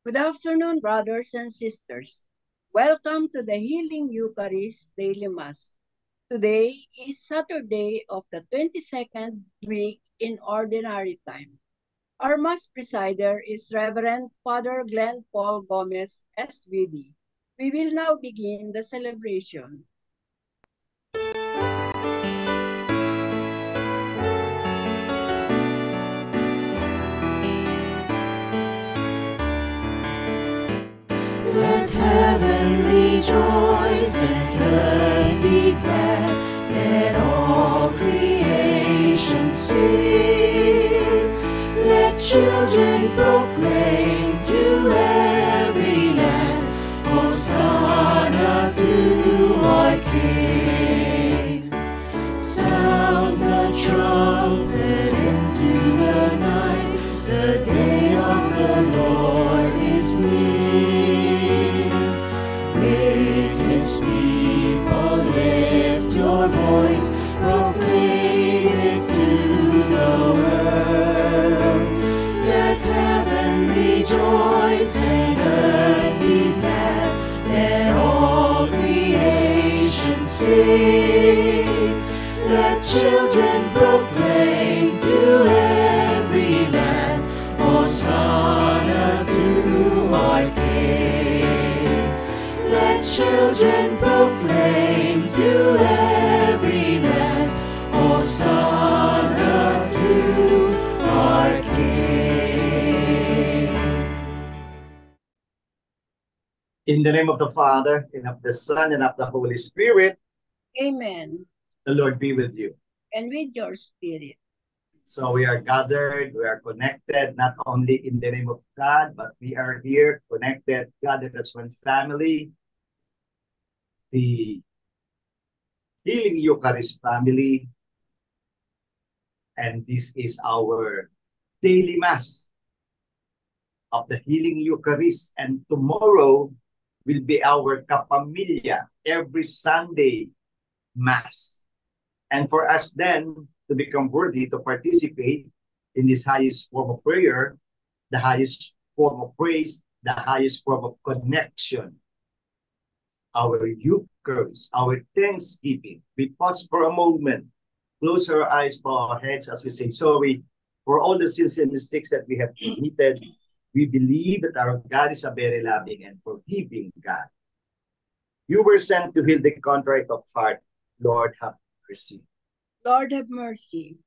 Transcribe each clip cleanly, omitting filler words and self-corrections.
Good afternoon, brothers and sisters. Welcome to the Healing Eucharist Daily Mass. Today is Saturday of the 22nd week in Ordinary Time. Our Mass presider is Reverend Father Glenn Paul Gomez, SVD. We will now begin the celebration. Let heaven rejoice and earth be glad. Let all creation sing. Let children proclaim to every land, Hosanna to our King. Sound the trumpet into the night. The day of the Lord is near. Wake His people, lift your voice, proclaim it to the world. Let heaven rejoice and earth be glad. Let all creation sing. Let children proclaim to every land, Hosanna to our King. Let children proclaim to every land, Hosanna to our King. In the name of the Father, and of the Son, and of the Holy Spirit, Amen. the Lord be with you. And with your spirit. So we are gathered, we are connected, not only in the name of God, but we are here connected, gathered as one family, the Healing Eucharist family. And this is our daily Mass of the Healing Eucharist. And tomorrow will be our Kapamilya, every Sunday Mass. And for us then to become worthy to participate in this highest form of prayer, the highest form of praise, the highest form of connection, our Eucharist, our thanksgiving. We pause for a moment, close our eyes, bow our heads as we say sorry for all the sins and mistakes that we have committed. We believe that our God is a very loving and forgiving God. You were sent to heal the contrite of heart. Lord, have mercy. Lord, have mercy.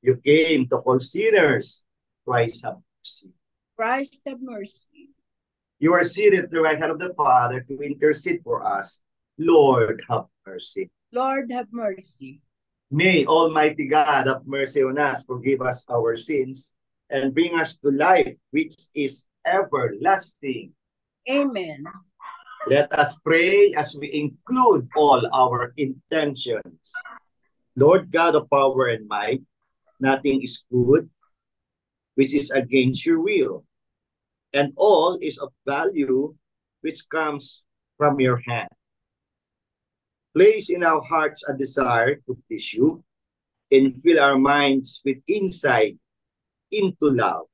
You came to call sinners. Christ, have mercy. Christ, have mercy. You are seated at the right hand of the Father to intercede for us. Lord, have mercy. Lord, have mercy. May Almighty God have mercy on us, forgive us our sins, and bring us to life which is everlasting. Amen. Let us pray as we include all our intentions. Lord God of power and might, nothing is good which is against your will, and all is of value which comes from your hand. Place in our hearts a desire to please you, and fill our minds with insight into love,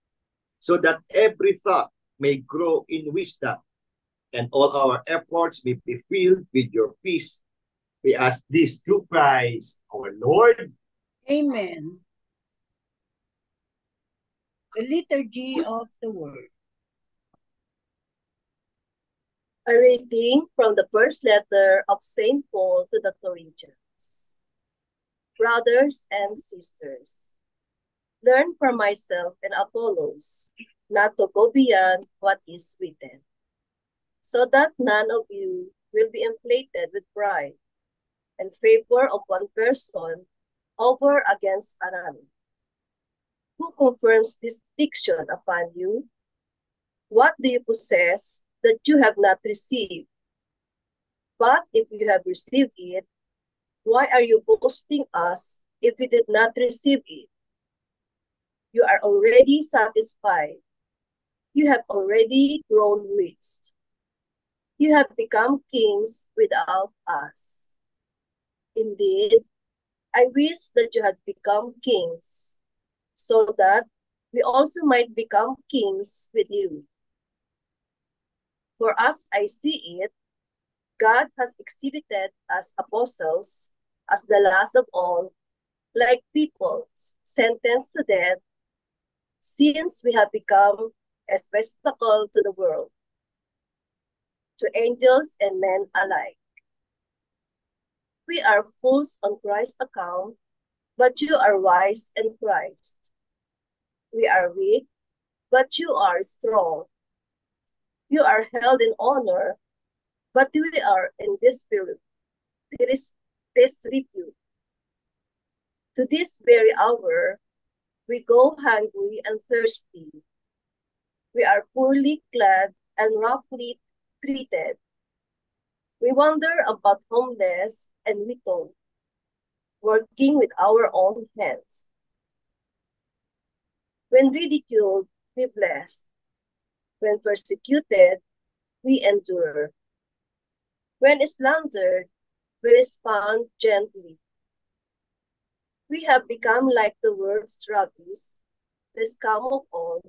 so that every thought may grow in wisdom, and all our efforts may be filled with your peace. We ask this through Christ our Lord. Amen. The Liturgy of the Word. A reading from the first letter of St. Paul to the Corinthians. Brothers and sisters, learn from myself and Apollos not to go beyond what is written, so that none of you will be inflated with pride and favor of one person over against another. Who confirms this diction upon you? What do you possess that you have not received? But if you have received it, why are you boasting us if you did not receive it? You are already satisfied. You have already grown rich. You have become kings without us. Indeed, I wish that you had become kings, so that we also might become kings with you. For as I see it, God has exhibited us apostles as the last of all, like people sentenced to death, since we have become a spectacle to the world, to angels and men alike. We are fools on Christ's account, but you are wise in Christ. We are weak, but you are strong. You are held in honor, but we are in disrepute. To this very hour, we go hungry and thirsty. We are poorly clad and roughly treated. We wander about homeless and widow, working with our own hands. When ridiculed, we bless. When persecuted, we endure. When slandered, we respond gently. We have become like the world's rabbis, the scum of all,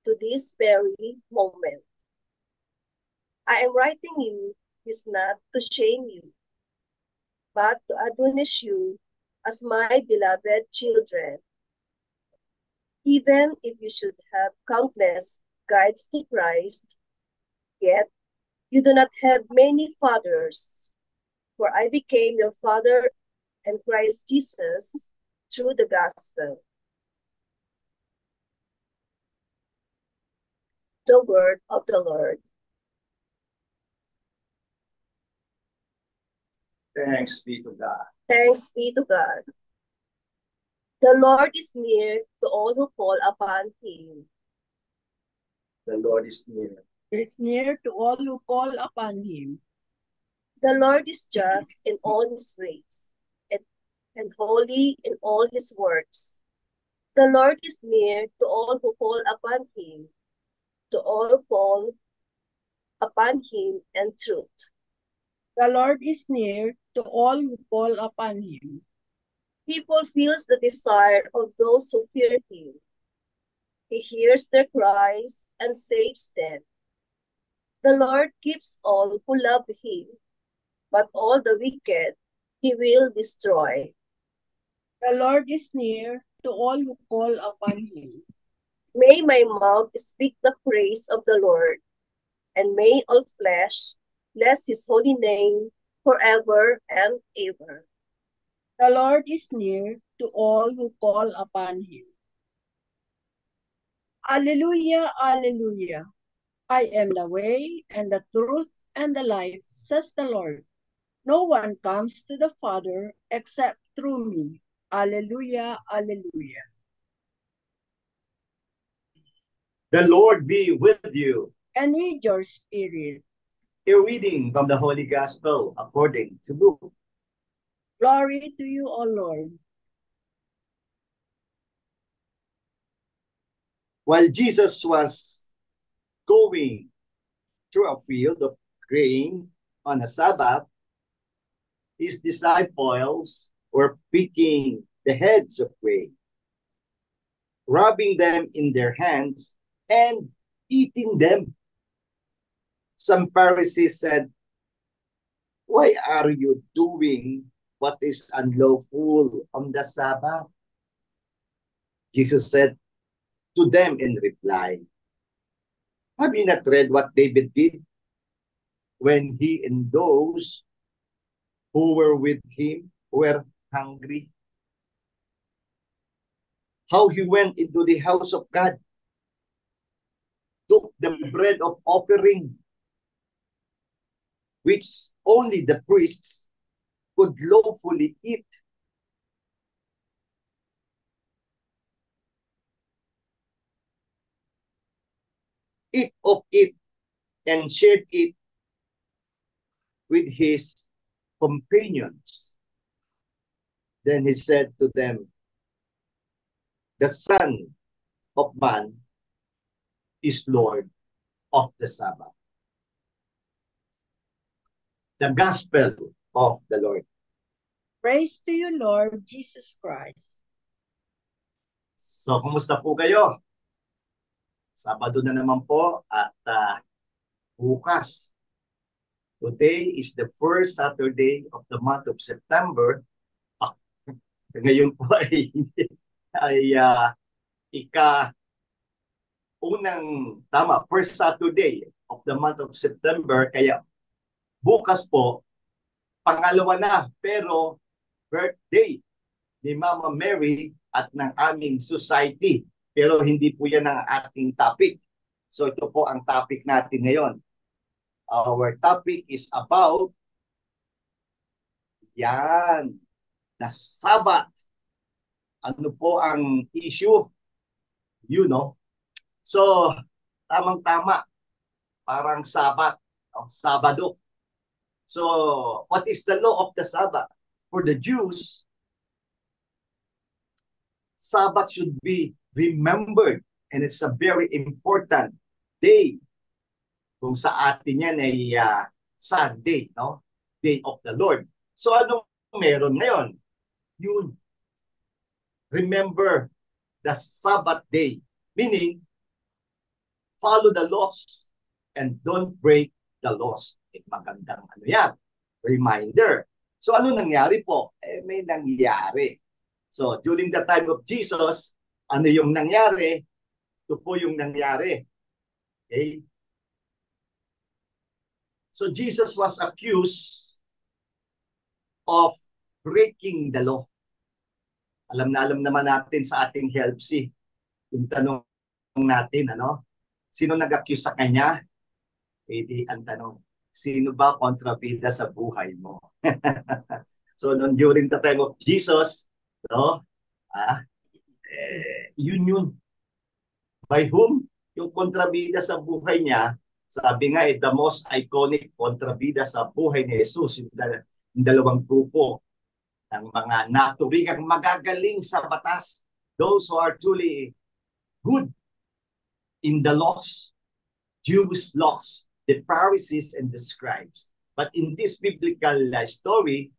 to this very moment. I am writing you is not to shame you, but to admonish you as my beloved children. Even if you should have countless guides to Christ, yet you do not have many fathers, for I became your father and Christ Jesus through the gospel. The word of the Lord. Thanks be to God. Thanks be to God. The Lord is near to all who call upon him. The Lord is near. It's near to all who call upon him. The Lord is just in all his ways and holy in all his works. The Lord is near to all who call upon him, to all who call upon him in truth. The Lord is near to all who call upon him. He fulfills the desire of those who fear him. He hears their cries and saves them. The Lord keeps all who love him, but all the wicked he will destroy. The Lord is near to all who call upon him. May my mouth speak the praise of the Lord, and may all flesh bless his holy name forever and ever. The Lord is near to all who call upon him. Alleluia, alleluia. I am the way and the truth and the life, says the Lord. No one comes to the Father except through me. Alleluia, alleluia. The Lord be with you. And with your spirit. A reading from the Holy Gospel according to Luke. Glory to you, O Lord. While Jesus was going through a field of grain on a Sabbath, his disciples were picking the heads of grain, rubbing them in their hands, and eating them. Some Pharisees said, "Why are you doing what is unlawful on the Sabbath?" Jesus said to them in reply, "Have you not read what David did when he and those who were with him were hungry? How he went into the house of God, took the bread of offering, which only the priests could lawfully eat, of it and shared it with his companions. Then he said to them, the Son of Man is Lord of the Sabbath." The Gospel of the Lord. Praise to you, Lord Jesus Christ. So, kumusta po kayo? Sabado na naman po at bukas. Today is the first Saturday of the month of September. Ngayon po ay first Saturday of the month of September. Kaya bukas po, pangalawa na, pero birthday ni Mama Mary at ng aming society. Pero hindi po yan ang ating topic. So ito po ang topic natin ngayon. Our topic is about the Sabbath. Ano po ang issue? You know. So, tamang-tama. Parang Sabbath. Sabado. So, what is the law of the Sabbath? For the Jews, Sabbath should be remembered. And it's a very important day. Kung sa atin yan ay Sunday, no? Day of the Lord. So, anong meron ngayon? Yun. Remember the Sabbath day. Meaning, follow the laws and don't break the laws. Magandang reminder. So ano nangyari po? May nangyari. So during the time of Jesus, ano yung nangyari? Ito po yung nangyari. Okay? So Jesus was accused of breaking the law. Alam naman natin sa ating HELPC, yung tanong natin, sino nag-accuse sa kanya? Ang tanong, sino ba kontrabida sa buhay mo? So, during the time of Jesus, yun. By whom? Yung kontrabida sa buhay niya, sabi nga, the most iconic kontrabida sa buhay ni Jesus, yung dalawang grupo ng mga naturingang magagaling sa batas, those who are truly good in the laws, Jewish laws, the Pharisees and the scribes. But in this biblical story,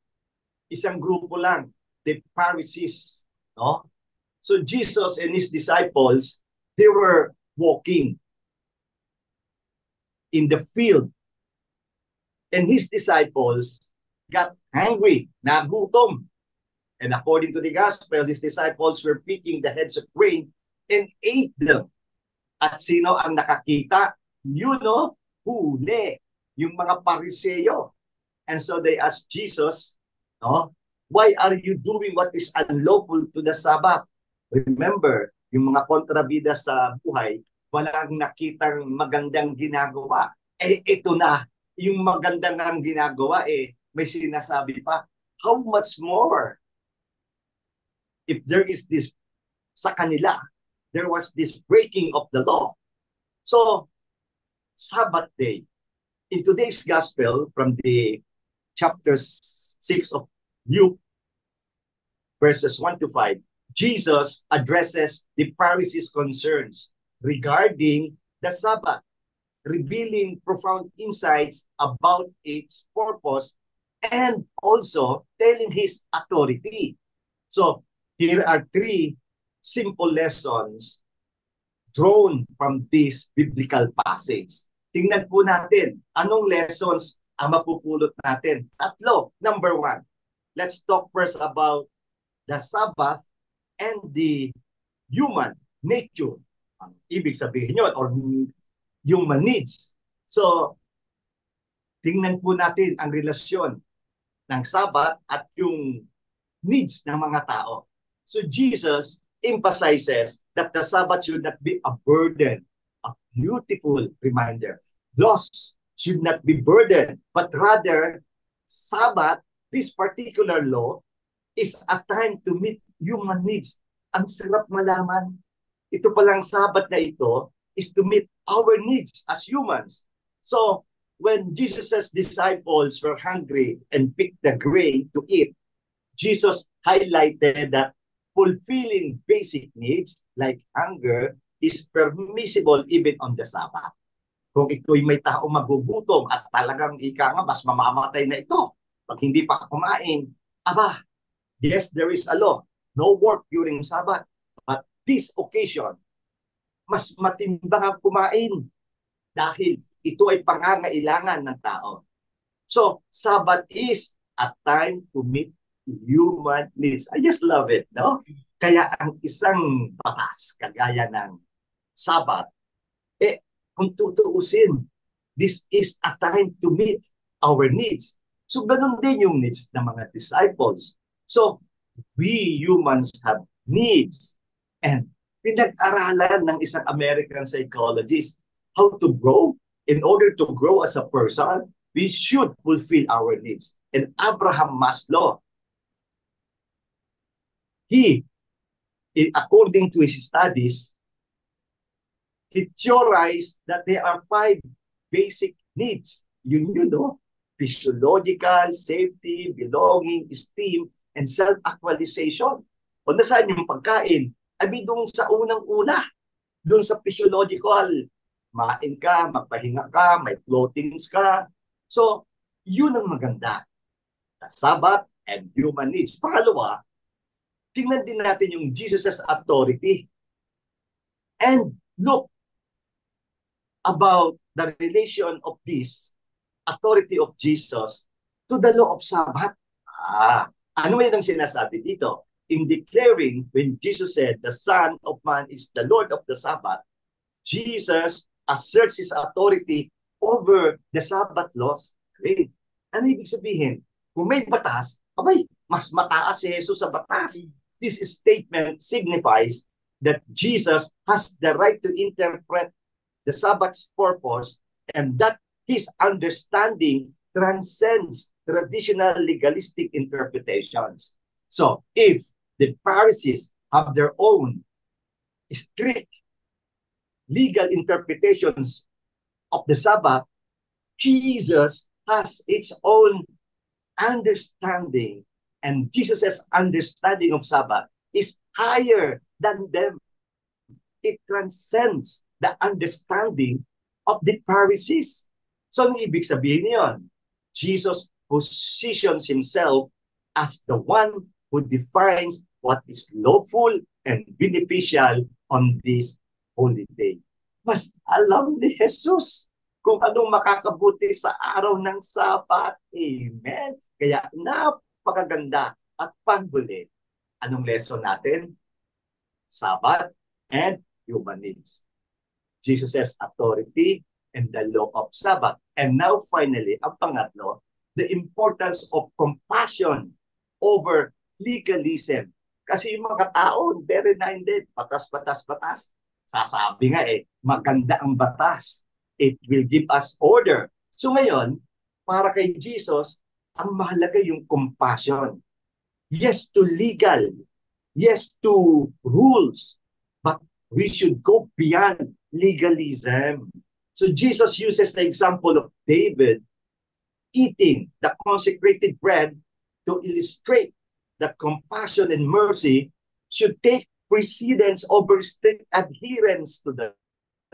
isang grupo lang, the Pharisees. No? So Jesus and his disciples, they were walking in the field. And his disciples got hungry, nagutom. And according to the gospel, his disciples were picking the heads of grain and ate them. At sino ang nakakita? Huli. Yung mga Pariseo. And so they asked Jesus, why are you doing what is unlawful to the Sabbath? Remember, yung mga kontrabida sa buhay, walang nakitang magandang ginagawa. Ito na, yung magandang ang ginagawa, may sinasabi pa, how much more? If there is this, sa kanila, there was this breaking of the law. So, Sabbath day. In today's gospel, from the chapter 6 of Luke, verses 1 to 5, Jesus addresses the Pharisees' concerns regarding the Sabbath, revealing profound insights about its purpose and also telling his authority. So, here are 3 simple lessons drawn from this biblical passage. Tingnan po natin, anong lessons ang mapupulot natin? 3. Number 1, let's talk first about the Sabbath and the human nature. Ang ibig sabihin yun, or human needs. So, tingnan po natin ang relasyon ng Sabbath at yung needs ng mga tao. So, Jesus emphasizes that the Sabbath should not be a burden, a beautiful reminder. Laws should not be burden, but rather, Sabbath, this particular law, is a time to meet human needs. Ang sarap malaman. Ito palang Sabbath na ito is to meet our needs as humans. So, when Jesus' disciples were hungry and picked the grain to eat, Jesus highlighted that fulfilling basic needs like hunger is permissible even on the Sabbath. Kung ito'y may tao magugutom at talagang mas mamamatay na ito pag hindi pa kumain, yes, there is a law. No work during Sabbath. But this occasion, mas matimbang ang kumain dahil ito ay pangangailangan ng tao. So, Sabbath is a time to meet human needs. I just love it, no? Kaya ang isang batas, kagaya ng Sabbath, kung tutuusin, this is a time to meet our needs. So, ganun din yung needs ng mga disciples. So, we humans have needs. And pinag-aralan ng isang American psychologist how to grow. In order to grow as a person, we should fulfill our needs. And Abraham Maslow, according to his studies, he theorized that there are 5 basic needs. Yun, no? Physiological, safety, belonging, esteem, and self-actualization. O nasaan yung pagkain? Abi doon sa unang-una, doon sa physiological, main ka, magpahinga ka, may clothings ka. So, yun ang maganda. The Sabbath and human needs. Pangalawa, tingnan din natin yung Jesus' authority. And look about the relation of this authority of Jesus to the law of Sabbath. Ano yun ang sinasabi dito? In declaring, when Jesus said, the Son of Man is the Lord of the Sabbath, Jesus asserts his authority over the Sabbath laws. Okay. Ano ibig sabihin? Kung may batas, mas mataas si Jesus sa batas. This statement signifies that Jesus has the right to interpret the Sabbath's purpose and that his understanding transcends traditional legalistic interpretations. So, if the Pharisees have their own strict legal interpretations of the Sabbath, Jesus has its own understanding, and Jesus' understanding of Sabbath is higher than them. It transcends the understanding of the Pharisees. So, ang ibig sabihin niyon, Jesus positions himself as the one who defines what is lawful and beneficial on this holy day. Mas alam ni Jesus kung anong makakabuti sa araw ng Sabat. Amen. Kaya napakaganda. At panghuli, anong lesson natin? Sabat and human needs. Jesus' authority and the law of Sabbath. And now finally, ang pangatlo, the importance of compassion over legalism. Kasi yung mga tao, very minded, batas. Sasabi nga maganda ang batas. It will give us order. So ngayon, para kay Jesus, ang mahalaga yung compassion. Yes to legal. Yes to rules. But we should go beyond legalism. So Jesus uses the example of David eating the consecrated bread to illustrate that compassion and mercy should take precedence over strict adherence to the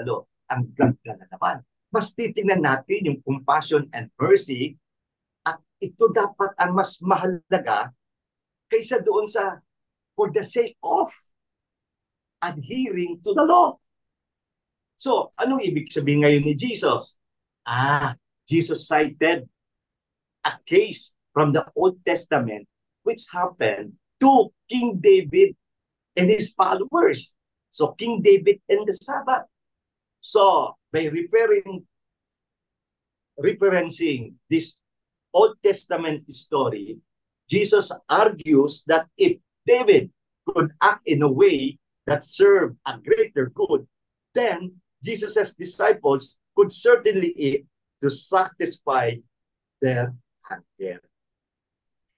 law. Ang ganda na naman. Mas titingnan natin yung compassion and mercy at ito dapat ang mas mahalaga kaysa doon sa for the sake of adhering to the law. So, anong ibig sabihin ngayon ni Jesus? Jesus cited a case from the Old Testament which happened to King David and his followers. So, King David and the Sabbath. So, by referencing this Old Testament story, Jesus argues that if David could act in a way that served a greater good, then Jesus' disciples could certainly eat to satisfy their hunger.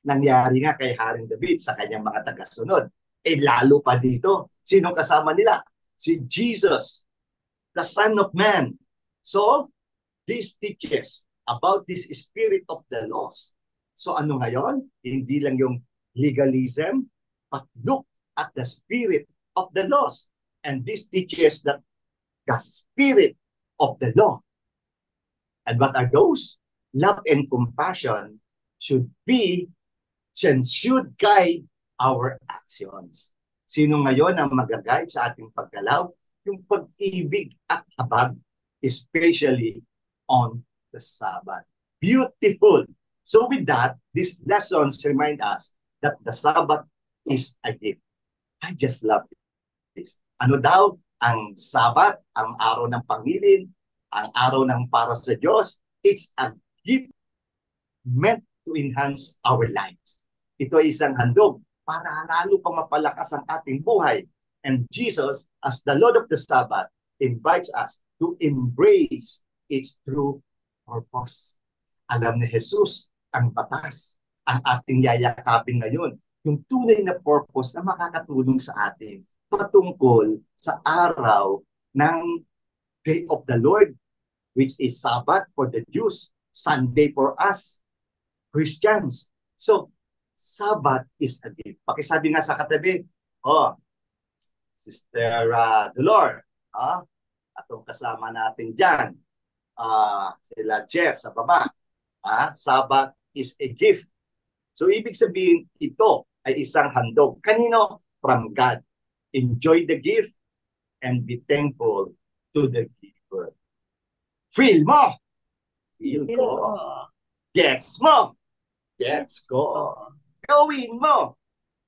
Nangyari nga kay Haring David sa kanyang mga tagasunod. Lalo pa dito, sino kasama nila? Si Jesus, the Son of Man. So, this teaches about this spirit of the laws. So ano ngayon? Hindi lang yung legalism, but look at the spirit of the laws. And this teaches that the spirit of the law. And what are those? Love and compassion should guide our actions. Sino ngayon ang mag-guide sa ating paggalaw? Yung pag-ibig at habag, especially on the Sabbath. Beautiful. So with that, these lessons remind us that the Sabbath is a gift. I just love this. Ano daw? Ang Sabbath, ang araw ng Pangilin, ang araw ng para sa Diyos, it's a gift meant to enhance our lives. Ito ay isang handog para lalo pang mapalakas ang ating buhay. And Jesus, as the Lord of the Sabbath, invites us to embrace its true purpose. Alam ni Jesus ang batas, ang ating yayakapin ngayon, yung tunay na purpose na makakatulong sa atin patungkol sa araw ng Day of the Lord, which is Sabbath for the Jews, Sunday for us, Christians. So, Sabbath is a gift. Pakisabi nga sa katabi, Sister Dolor, atong kasama natin dyan, sila Jeff sa baba, Sabbath is a gift. So, ibig sabihin, ito ay isang handog. Kanino? From God. Enjoy the gift and be thankful to the giver. Feel mo. Feel ko. Gets mo. Gets ko. Gawin mo.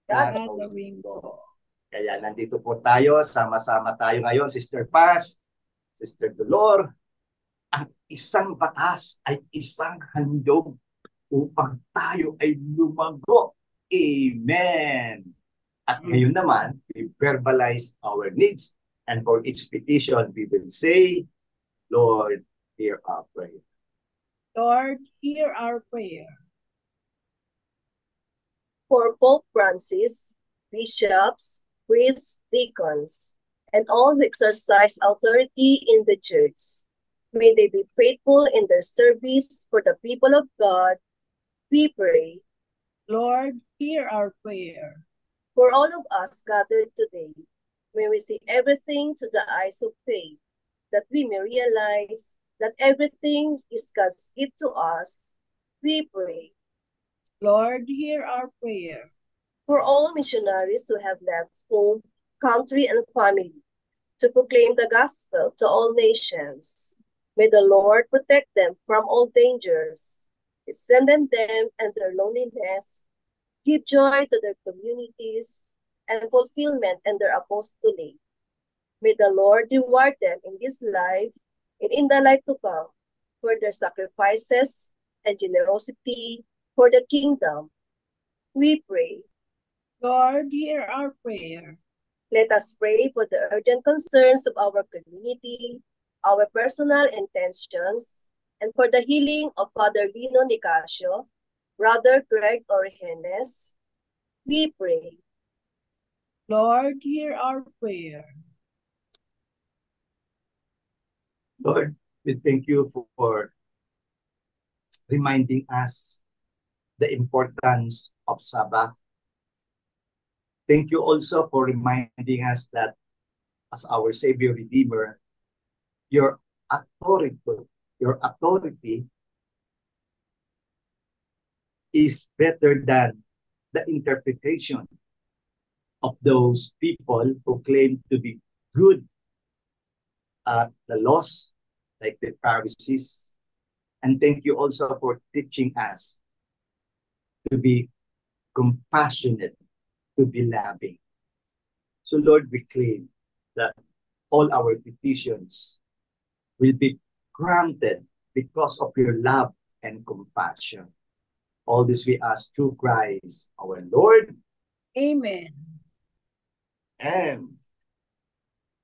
Gagawin ko. Kaya nandito po tayo, sama-sama tayo ngayon, Sister Paz, Sister Dolor. Ang isang batas ay isang handog upang tayo ay lumago. Amen. At ngayon naman, we verbalize our needs, and for each petition, we will say, Lord, hear our prayer. Lord, hear our prayer. For Pope Francis, bishops, priests, deacons, and all who exercise authority in the church, may they be faithful in their service for the people of God, we pray. Lord, hear our prayer. For all of us gathered today, may we see everything to the eyes of faith, that we may realize that everything is God's gift to us, we pray. Lord, hear our prayer. For all missionaries who have left home, country, and family to proclaim the gospel to all nations, may the Lord protect them from all dangers, strengthen them and their loneliness, give joy to their communities, and fulfillment in their apostolate. May the Lord reward them in this life and in the life to come for their sacrifices and generosity for the kingdom. We pray. Lord, hear our prayer. Let us pray for the urgent concerns of our community, our personal intentions, and for the healing of Father Lino Nicasio, Brother Greg Orejenes, we pray. Lord, hear our prayer. Lord, we thank you for reminding us the importance of Sabbath. Thank you also for reminding us that as our Savior Redeemer, your authority is better than the interpretation of those people who claim to be good at the laws, like the Pharisees. And thank you also for teaching us to be compassionate, to be loving. So Lord, we claim that all our petitions will be granted because of your love and compassion. All this we ask through Christ our Lord. Amen. And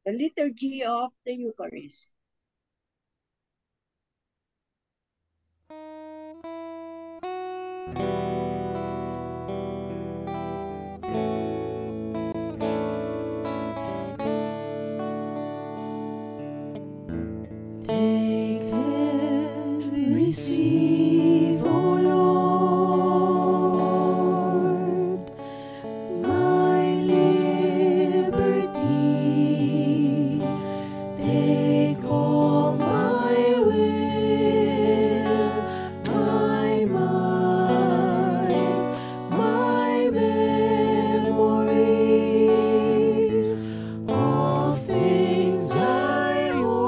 The liturgy of the Eucharist. Take and receive, O Lord, my liberty. Take all my will, my mind, my memory, all things I own.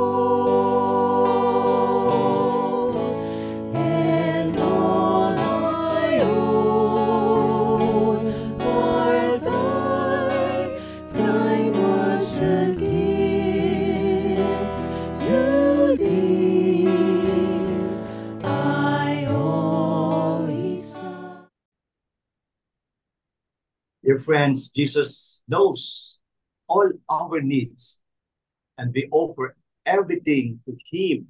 Dear friends, Jesus knows all our needs, and we offer everything to Him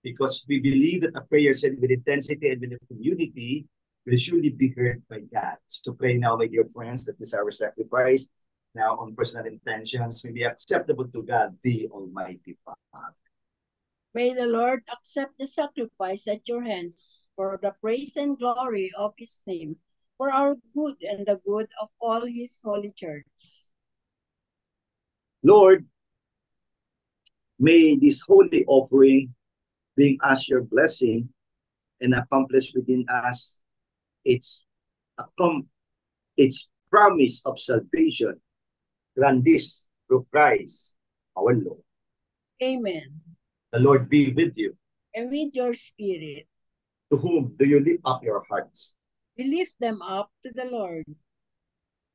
because we believe that a prayer said with intensity and with the community will surely be heard by God. So pray now, my dear friends, that this our sacrifice now on personal intentions may be acceptable to God, the Almighty Father. May the Lord accept the sacrifice at your hands for the praise and glory of His name, for our good and the good of all His holy church. Lord, may this holy offering bring us your blessing and accomplish within us its promise of salvation. Grant this through Christ our Lord. Amen. The Lord be with you. And with your spirit, To whom do you lift up your hearts? we lift them up to the Lord.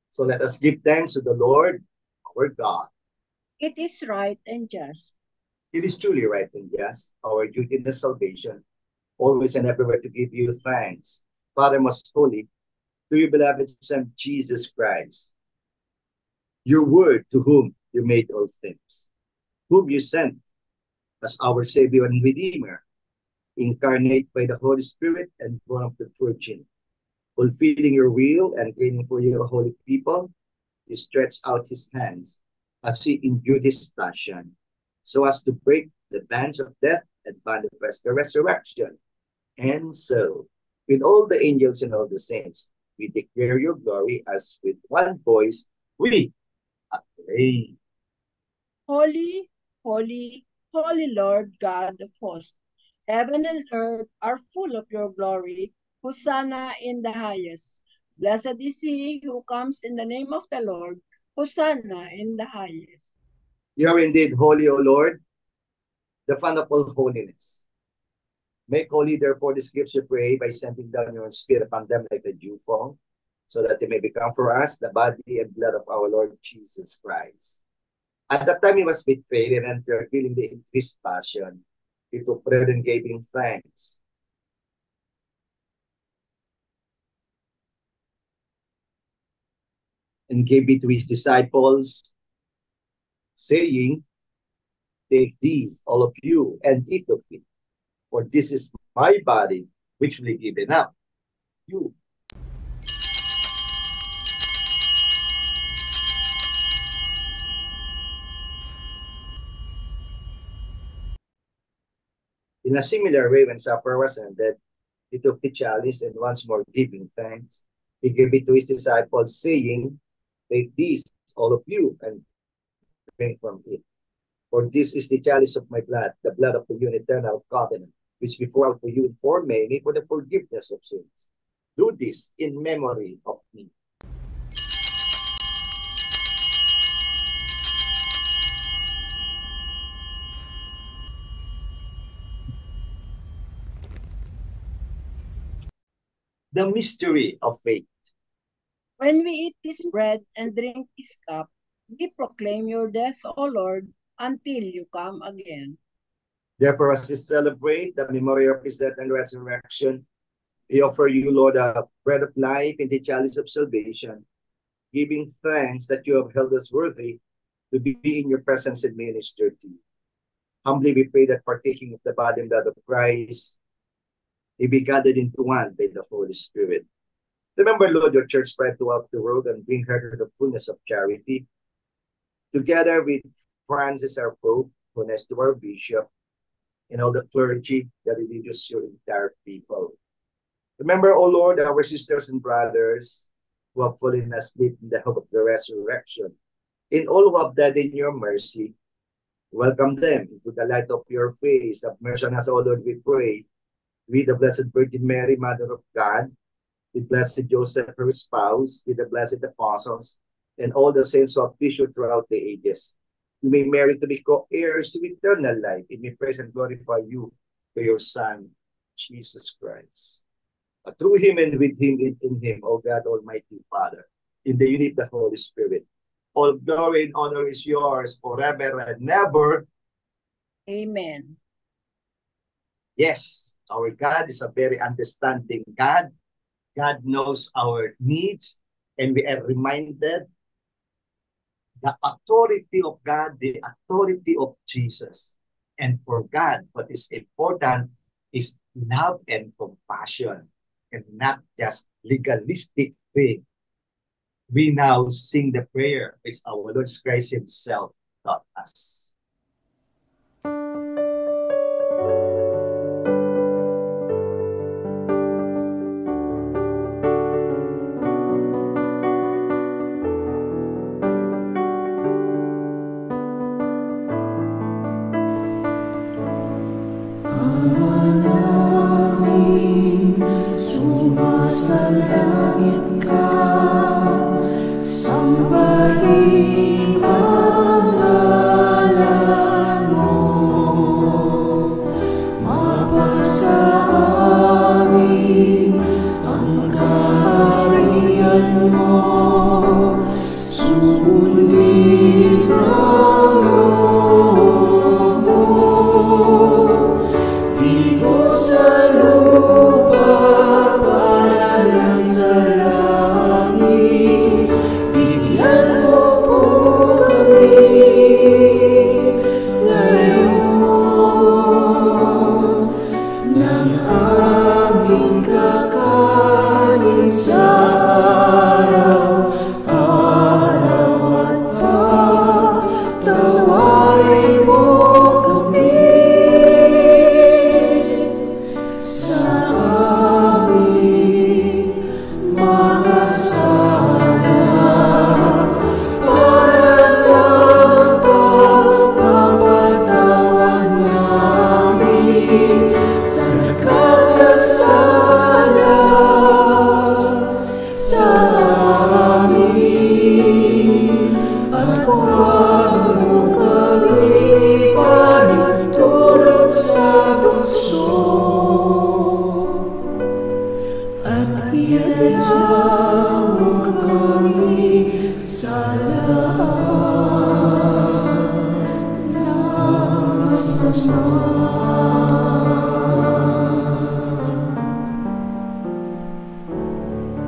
So let us give thanks to the Lord our God. It is right and just. It is truly right and just, our duty in the salvation, always and everywhere to give you thanks. Father most holy, to your beloved Son Jesus Christ, your word to whom you made all things, whom you sent as our Savior and Redeemer, incarnate by the Holy Spirit and born of the Virgin, fulfilling your will and gaining for your holy people, he stretched out his hands as he endured his passion, so as to break the bands of death and manifest the resurrection. And so, with all the angels and all the saints, we declare your glory as with one voice we acclaim. Holy, holy, holy Lord God of hosts, heaven and earth are full of your glory. Hosanna in the highest. Blessed is he who comes in the name of the Lord. Hosanna in the highest. You are indeed holy, O Lord, the fount of all holiness. Make holy, therefore, these gifts, we pray, by sending down your Spirit upon them like the dewfall, so that they may become for us the body and blood of our Lord Jesus Christ. At that time he was betrayed, and after feeling the increased passion, he took bread and gave him thanks. And gave it to his disciples, saying, take these, all of you, and eat of it, for this is my body, which will be given up. You. In a similar way, when supper was ended, he took the chalice, and once more giving thanks, he gave it to his disciples, saying, take these, all of you, and drink from it. For this is the chalice of my blood, the blood of the new and eternal covenant, which we pour out for you and for many for the forgiveness of sins. Do this in memory of me. The mystery of faith. When we eat this bread and drink this cup, we proclaim your death, O Lord, until you come again. Therefore, as we celebrate the memory of his death and resurrection, we offer you, Lord, a bread of life and the chalice of salvation, giving thanks that you have held us worthy to be in your presence and minister to you. Humbly we pray that partaking of the body and blood of Christ may be gathered into one by the Holy Spirit. Remember, Lord, your church spread throughout the world and bring her to the fullness of charity. Together with Francis, our Pope, Honesto, our Bishop, and all the clergy, the religious, your entire people. Remember, O Lord, our sisters and brothers who have fallen asleep in the hope of the resurrection. In all who have died in your mercy, welcome them into the light of your face. Have mercy on us, O Lord, we pray. With the Blessed Virgin Mary, Mother of God, with Blessed Joseph, her spouse, with the blessed apostles, and all the saints who have issued throughout the ages. You may merit to be co-heirs to eternal life. It may praise and glorify you to your Son, Jesus Christ. Through him and with him and in him, O God, Almighty Father, in the unity of the Holy Spirit, all glory and honor is yours forever and ever. Amen. Yes, our God is a very understanding God. God knows our needs. And we are reminded the authority of God, the authority of Jesus. And for God, what is important is love and compassion, and not just legalistic thing. We now sing the prayer which our Lord Christ himself taught us. Sumasalangit ka, sambahin ang ngalan mo, mapasa amin ang kaharian mo, sundin ang loob mo, dito sa lupa sa langit, bigyan mo po kami ngayon ng aming kakanin sa araw-araw at patawarin mo kami sa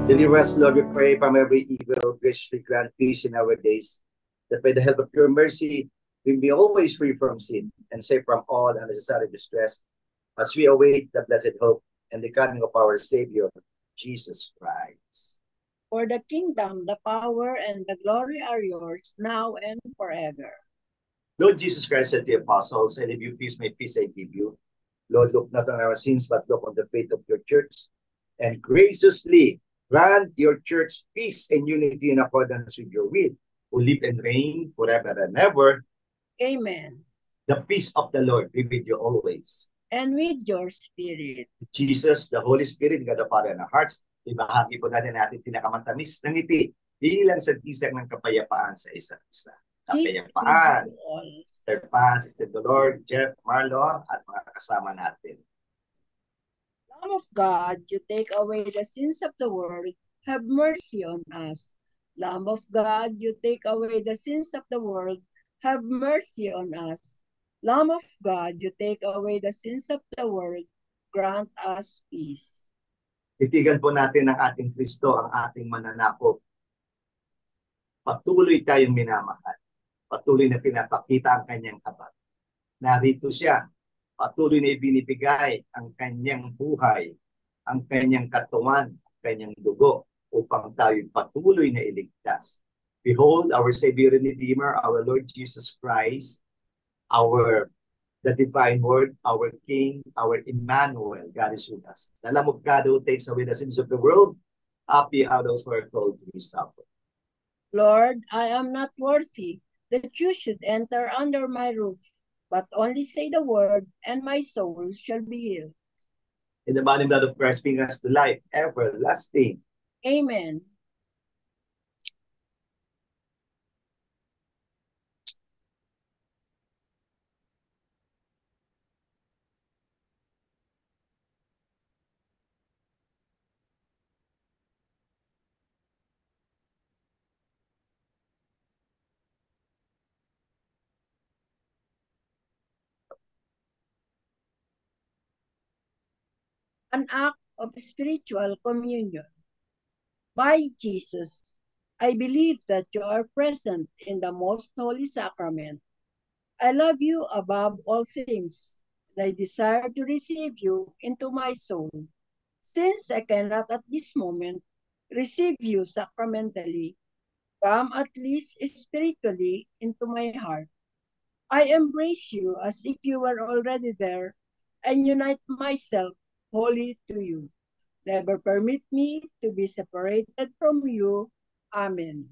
Deliver us, Lord, we pray, from every evil, graciously grant peace in our days, that by the help of your mercy, we be always free from sin and safe from all unnecessary distress, as we await the blessed hope and the coming of our Savior, Jesus Christ. For the kingdom, the power, and the glory are yours, now and forever. Lord Jesus Christ said to the apostles, I leave you peace, my peace I give you. Lord, look not on our sins, but look on the faith of your church, and graciously grant your church peace and unity in accordance with your will, who live and reign forever and ever. Amen. The peace of the Lord be with you always. And with your spirit. Jesus, the Holy Spirit, God the Father in our hearts, ibahagi po natin pinakamatamis ng ngiti bilang sa tisag ng kapayapaan sa isa't isa. Kapayapaan. Sister Paz, Sister Dolor, Jeff, Marlo, at mga kasama natin. Lamb of God, you take away the sins of the world, have mercy on us. Lamb of God, you take away the sins of the world, have mercy on us. Lamb of God, you take away the sins of the world, grant us peace. Titigan po natin ang ating Kristo, ang ating mananakop. Patuloy tayong minamahal. Patuloy na pinapakita ang kanyang habag. Narito siya. Patuloy na ibinibigay ang kanyang buhay, ang kanyang katawan, ang kanyang dugo, upang tayo patuloy na iligtas. Behold, our Savior and Redeemer, our Lord Jesus Christ, the divine word, our King, our Emmanuel, God is with us. The Lamb of God who takes away the sins of the world, happy are those who are called to his supper. Lord, I am not worthy that you should enter under my roof, but only say the word, and my soul shall be healed. In the body and blood of Christ, bring us to life everlasting. Amen. An act of spiritual communion. My Jesus, I believe that you are present in the most holy sacrament. I love you above all things, and I desire to receive you into my soul. Since I cannot at this moment receive you sacramentally, come at least spiritually into my heart. I embrace you as if you were already there and unite myself wholly to you. Never permit me to be separated from you. Amen.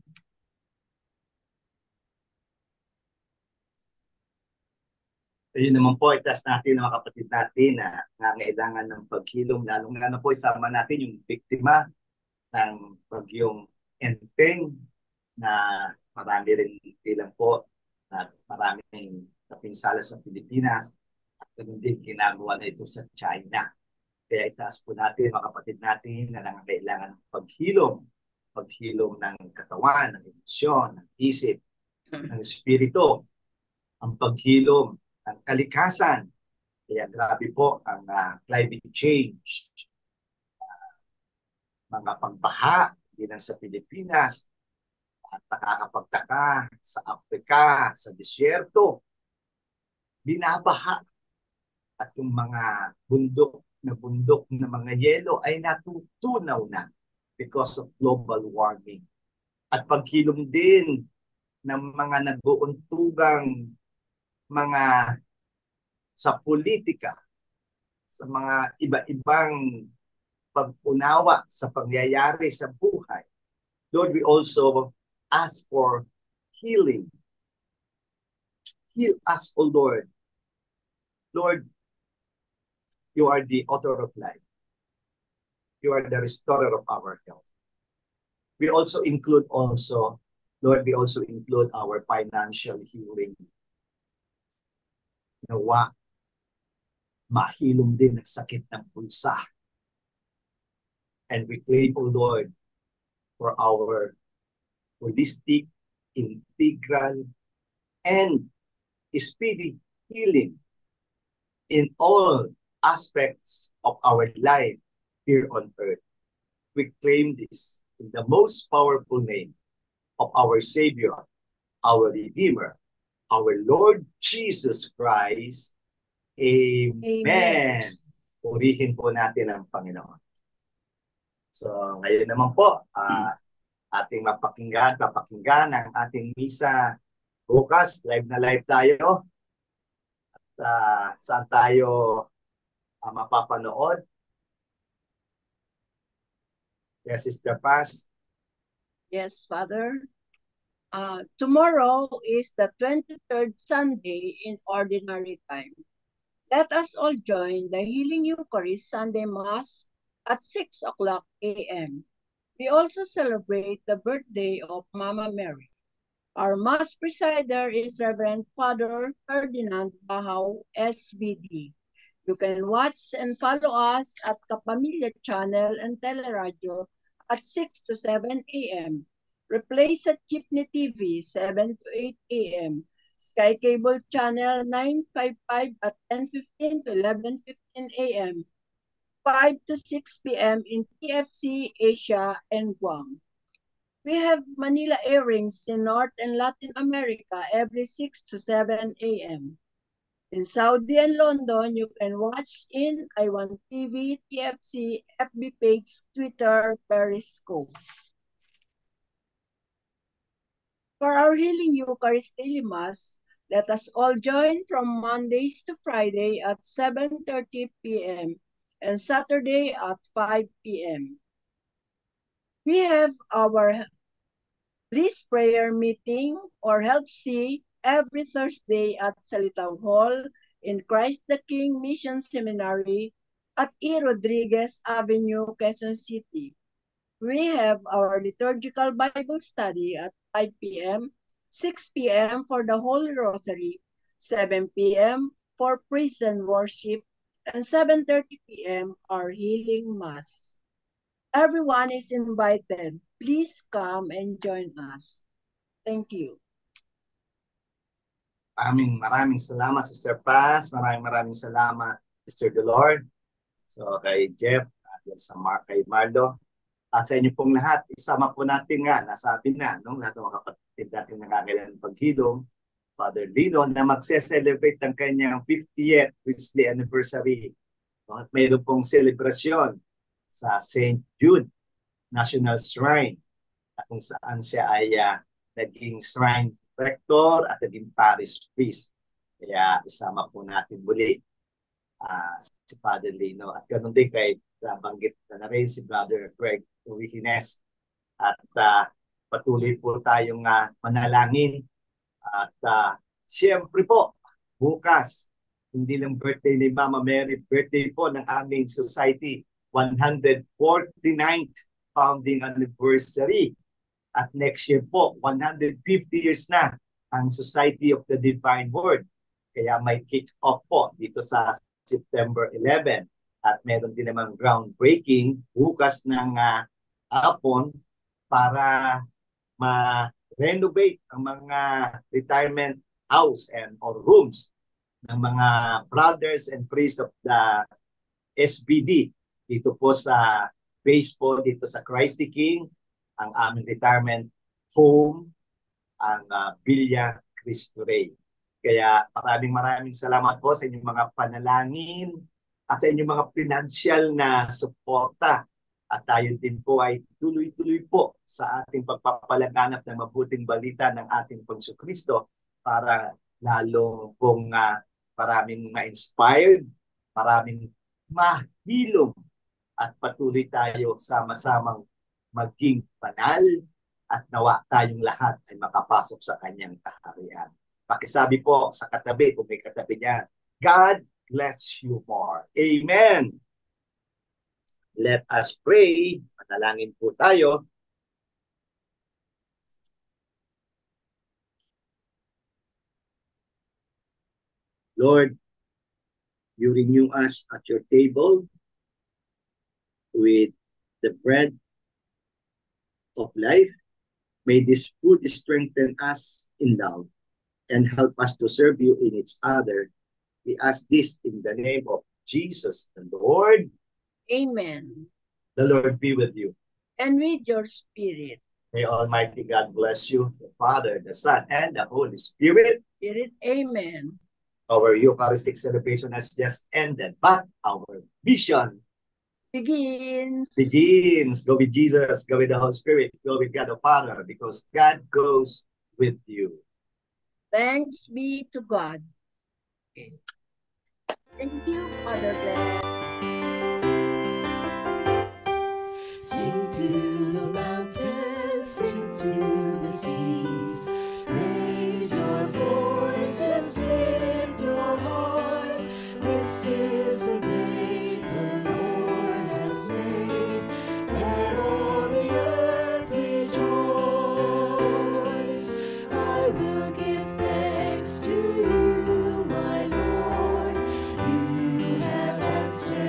Ayun naman po, itas natin mga kapatid natin na nangailangan ng paghilom. Lalong na po isama natin yung biktima ng bagyong Enteng na marami rin ilang po at maraming kapinsala sa Pilipinas at hindi ginagawa na ito sa China. Kaya itaas po natin mga kapatid natin na nangangailangan ng paghilom ng katawan, ng emosyon, ng isip, ng espiritu, ang paghilom ng kalikasan. Kaya grabe po ang climate change, mga pagbaha, hindi lang sa Pilipinas, at nakakapagtaka sa Africa, sa disyerto, binabaha at yung mga bundok na mga yelo ay natutunaw na because of global warming. At paghilom din ng mga nag-uuntugang mga sa politika, sa mga iba-ibang pag-unawa sa pangyayari sa buhay. Lord, we also ask for healing. Heal us, O Lord. Lord, you are the author of life. You are the restorer of our health. We also include Lord, we also include our financial healing. Nawa, mahilom din ang sakit ng bulsa. And we claim, O Lord, for our holistic, integral, and speedy healing in all aspects of our life here on earth. We claim this in the most powerful name of our Savior, our Redeemer, our Lord Jesus Christ. Amen. Amen. Purihin po natin ang Panginoon. So, ngayon naman po, ating papakinggan ang ating misa bukas. Live na live tayo. At saan tayo mapapanood? Yes, Sister Paz. Yes, Father. Tomorrow is the 23rd Sunday in Ordinary Time. Let us all join the Healing Eucharist Sunday Mass at 6 o'clock a.m. We also celebrate the birthday of Mama Mary. Our Mass presider is Reverend Father Ferdinand Bahaw, SVD. You can watch and follow us at Kapamilya Channel and Teleradio at 6 to 7 a.m. Replace at Jeepney TV 7 to 8 a.m. Sky Cable Channel 955 at 10:15 to 11:15 a.m. 5 to 6 p.m. in TFC, Asia, and Guam. We have Manila airings in North and Latin America every 6 to 7 a.m. In Saudi and London, you can watch in I1 TV, TFC, FB page, Twitter, Periscope. For our Healing Eucharist Daily Mass, let us all join from Mondays to Friday at 7:30 p.m. and Saturday at 5 p.m. We have our Bliss Prayer Meeting or Help See every Thursday at Salitaw Hall in Christ the King Mission Seminary at E. Rodriguez Avenue, Quezon City. We have our liturgical Bible study at 5 p.m., 6 p.m. for the Holy Rosary, 7 p.m. for praise and worship, and 7:30 p.m. our healing mass. Everyone is invited. Please come and join us. Thank you. Maraming salamat, Sister Paz. Maraming salamat, Sister Delord. So, kay Jeff, kay Marlo. At sa inyo pong lahat, isama po natin nga, nasabi na, no? Lahat ng mga kapatid natin nangangailangan ng paghilom, Father Lino, na magse-celebrate ang kanyang 50th priestly anniversary. No? At mayroon pong celebration sa St. Jude National Shrine, kung saan siya ay naging shrine rector at naging parish priest. Kaya isama po natin muli si Father Lino. At ganun din kay banggit na rin si Brother Greg Uwihines. At patuloy po tayong manalangin. At siyempre po, bukas, hindi lang birthday ni Mama Mary, birthday po ng aming society, 149th founding anniversary. At next year po, 150 years na ang Society of the Divine Word. Kaya may kick-off po dito sa September 11. At meron din naman groundbreaking bukas ng hapon para ma-renovate ang mga retirement house or rooms ng mga brothers and priests of the SBD dito po sa base po dito sa Christ the King, ang aming retirement home, ang Villa Cristo Rey. Kaya maraming salamat po sa inyong mga panalangin at sa inyong mga financial na suporta. At tayo din po ay tuloy-tuloy po sa ating pagpapalaganap ng mabuting balita ng ating Panginoong Kristo para lalo pong maraming ma-inspired, maraming mahilom at patuloy tayo sama-samang maging banal at nawa tayong lahat ay makapasok sa kanyang kaharian. Pakisabi po sa katabi, kung may katabi niya, God bless you more. Amen. Let us pray. Manalangin po tayo. Lord, you renew us at your table with the bread of life. May this food strengthen us in love and help us to serve you in each other. We ask this in the name of Jesus the Lord. Amen. The Lord be with you. And with your spirit. May Almighty God bless you, the Father, the Son, and the Holy Spirit. Spirit. Amen. Our Eucharistic celebration has just ended, but our mission Begins. Go with Jesus, go with the Holy Spirit, go with God the Father, because God goes with you. Thanks be to God. Okay. Thank you, Father Glenn. Sing to the mountains, sing to the seas. Raise your voices, lift your hearts. This is the day the Lord has made. Let all the earth rejoice. I will give thanks to you, my Lord. You have answered